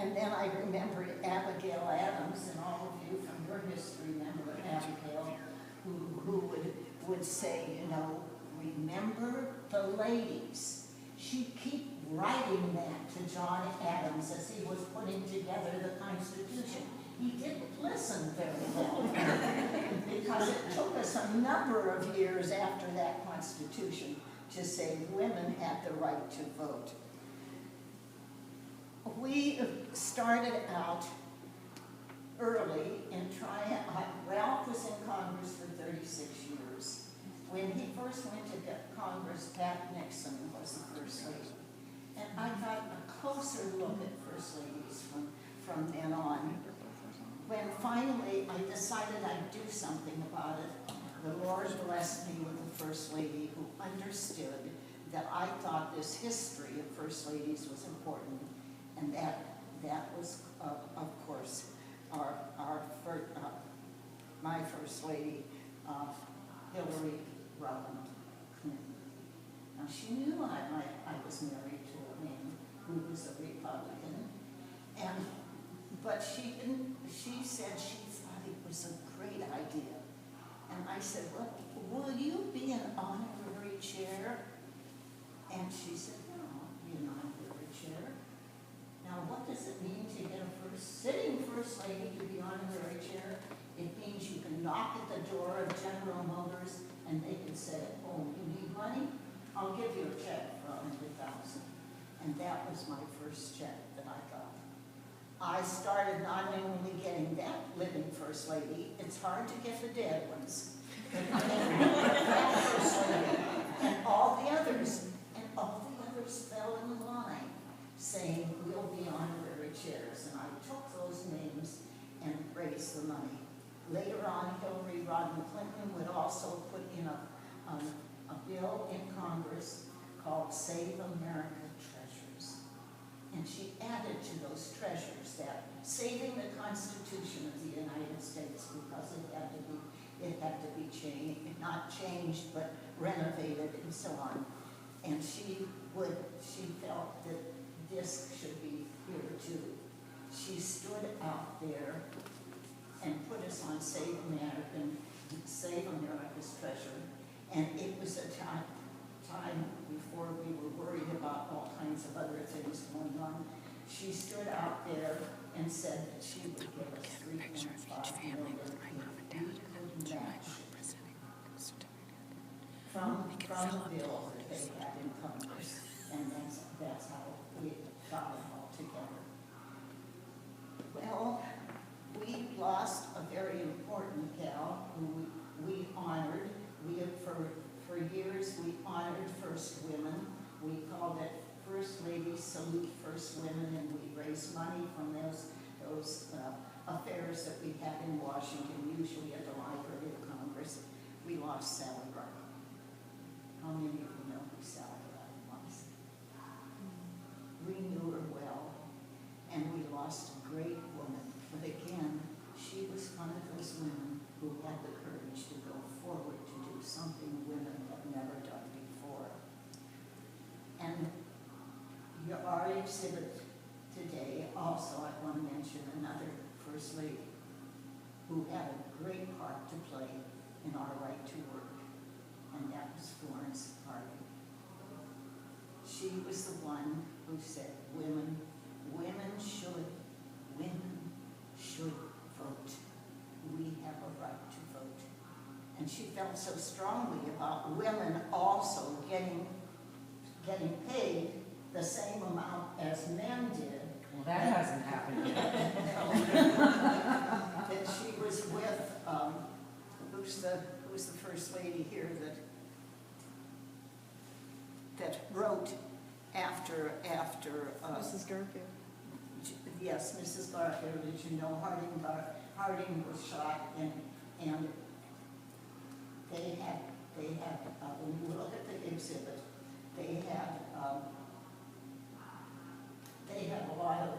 And then I remembered Abigail Adams, and all of you from your history remember Abigail, who would say, you know, remember the ladies. She'd keep writing that to John Adams as he was putting together the Constitution. He didn't listen very well because it took us a number of years after that Constitution to say women had the right to vote. We started out early in trying, Ralph was in Congress for 36 years. When he first went to Congress, Pat Nixon was the first lady. And I got a closer look at first ladies from then on. When finally I decided I'd do something about it, the Lord blessed me with a first lady who understood that I thought this history of first ladies was important, and that was, of course, my first lady, Hillary Rodham Clinton. Now she knew I was married to a man who was a Republican, but she said she thought it was a great idea. And I said, well, will you be an honorary chair? And she said, no, I'll be an honorary chair. Now, what does it mean to get a sitting first lady to be honorary chair? It means you can knock at the door of General Motors and they can say, oh, you need money? I'll give you a check for $100,000. And that was my first check that I got. I started not only getting that living first lady, it's hard to get the dead ones. That first lady and all the others fell in line saying, we'll be honorary chairs. And I took those names and raised the money. Later on, Hillary Rodham Clinton would also put in a bill in Congress called Save America Treasures. And she added to those treasures that saving the Constitution of the United States, because it had to be changed, not changed, but renovated and so on. And she felt that this should be here too. She stood out there and put us on Save America's Treasure. And it was a time before we were worried about all kinds of other things going on. She stood out there and said that she would give us $3.5 million if we couldn't match from the bill that they had in Congress. And that's how we got it all together. Well, we lost a very important gal who we honored. For years, we honored first women. We called it First Lady Salute First Women, and we raised money from those affairs that we had in Washington, usually at the Library of Congress. We lost Sally Ride. How many of you know who Sally Ride was? We knew her well, and we lost a great woman. But again, she was one of those women who had the courage to go forward to do something women had never done before. And our exhibit today, also I want to mention another First Lady who had a great part to play in our right to work, and that was Florence Harding. She was the one who said, women should vote. We have a right to vote. And she felt so strongly about women also getting paid the same amount as men did. Well, that hasn't happened yet. That she was with, who's the first lady here that wrote after Mrs. Garfield. Yes, Mrs. Garfield, as you know, Harding was shot, and they had when you look at the exhibit, they had a lot of